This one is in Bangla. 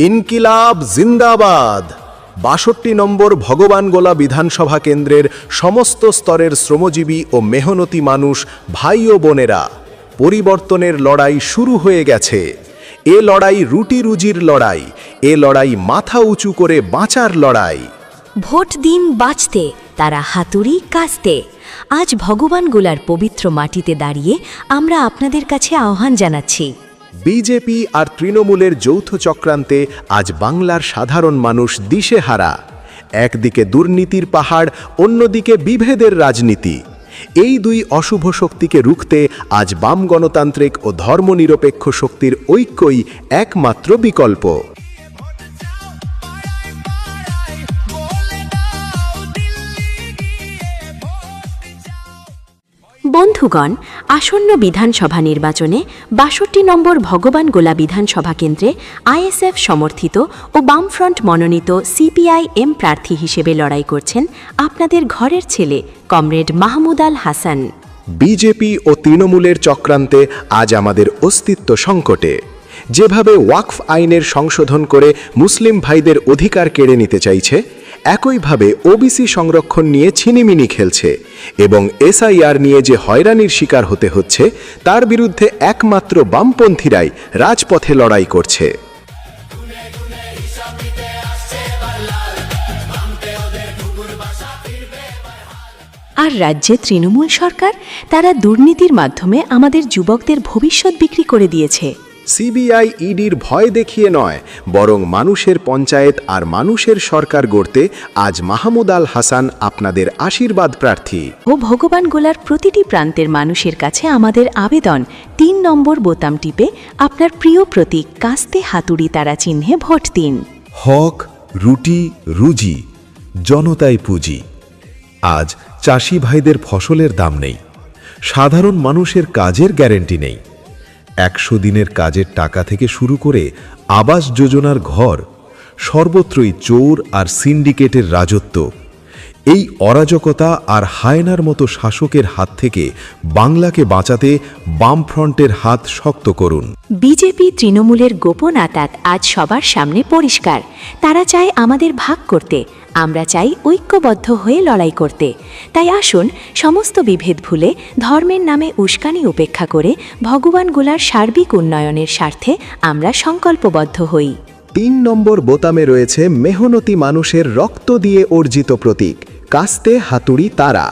ইনকিলাব জিন্দাবাদ। ৬২ নম্বর ভগবানগোলা বিধানসভা কেন্দ্রের সমস্ত স্তরের শ্রমজীবী ও মেহনতি মানুষ, ভাই ও বোনেরা, পরিবর্তনের লড়াই শুরু হয়ে গেছে। এ লড়াই রুটি রুজির লড়াই, এ লড়াই মাথা উঁচু করে বাঁচার লড়াই। ভোট দিন বাঁচতে, তারা হাতুড়ি কাস্তে। আজ ভগবানগোলার পবিত্র মাটিতে দাঁড়িয়ে আমরা আপনাদের কাছে আহ্বান জানাচ্ছি। বিজেপি আর তৃণমূলের যৌথ চক্রান্তে আজ বাংলার সাধারণ মানুষ দিশেহারা। একদিকে দুর্নীতির পাহাড়, অন্যদিকে বিভেদের রাজনীতি। এই দুই অশুভ শক্তিকে রুখতে আজ বাম গণতান্ত্রিক ও ধর্মনিরপেক্ষ শক্তির ঐক্যই একমাত্র বিকল্প। বন্ধুগণ, আসন্ন বিধানসভা নির্বাচনে ৬২ নম্বর ভগবানগোলা বিধানসভা কেন্দ্রে আইএসএফ সমর্থিত ও বামফ্রন্ট মনোনীত সিপিআই-এম প্রার্থী হিসেবে লড়াই করছেন আপনাদের ঘরের ছেলে কমরেড মাহমুদ আল হাসান। বিজেপি ও তৃণমূলের চক্রান্তে আজ আমাদের অস্তিত্ব সংকটে। যেভাবে ওয়াকফ আইনের সংশোধন করে মুসলিম ভাইদের অধিকার কেড়ে নিতে চাইছে, একইভাবে ওবিসি সংরক্ষণ নিয়ে ছিনিমিনি খেলছে এবং এসআইআর নিয়ে যে হয়রানির শিকার হতে হচ্ছে, তার বিরুদ্ধে একমাত্র বামপন্থীরাই রাজপথে লড়াই করছে। আর রাজ্যে তৃণমূল সরকার, তারা দুর্নীতির মাধ্যমে আমাদের যুবকদের ভবিষ্যৎ বিক্রি করে দিয়েছে। সিবিআই ইডির ভয় দেখিয়ে নয়, বরং মানুষের পঞ্চায়েত আর মানুষের সরকার গড়তে আজ মাহমুদ আল হাসান আপনাদের আশীর্বাদ প্রার্থী। ও ভগবানগোলার প্রতিটি প্রান্তের মানুষের কাছে আমাদের আবেদন, ৩ নম্বর বোতাম টিপে আপনার প্রিয় প্রতীক কাস্তে হাতুড়ি তারা চিহ্নে ভোট দিন। হক, রুটি, রুজি, জনতাই পুঁজি। আজ চাষি ভাইদের ফসলের দাম নেই, সাধারণ মানুষের কাজের গ্যারেন্টি নেই। ১০০ দিনের কাজের টাকা থেকে শুরু করে আবাস যোজনার ঘর, সর্বত্রই চোর আর সিন্ডিকেটের রাজত্ব। এই অরাজকতা আর হায়নার মতো শাসকের হাত থেকে বাংলাকে বাঁচাতে বামফ্রন্টের হাত শক্ত করুন। বিজেপি তৃণমূলের গোপন আঁতাত আজ সবার সামনে পরিষ্কার। তারা চায় আমাদের ভাগ করতে, আমরা চাই ঐক্যবদ্ধ হয়ে লড়াই করতে। তাই আসুন, সমস্ত বিভেদ ভুলে ধর্মের নামে উস্কানি উপেক্ষা করে ভগবানগোলার সার্বিক উন্নয়নের স্বার্থে আমরা সংকল্পবদ্ধ হই। ৩ নম্বর বোতামে রয়েছে মেহনতি মানুষের রক্ত দিয়ে অর্জিত প্রতীক কাস্তে হাতুড়ি তারা।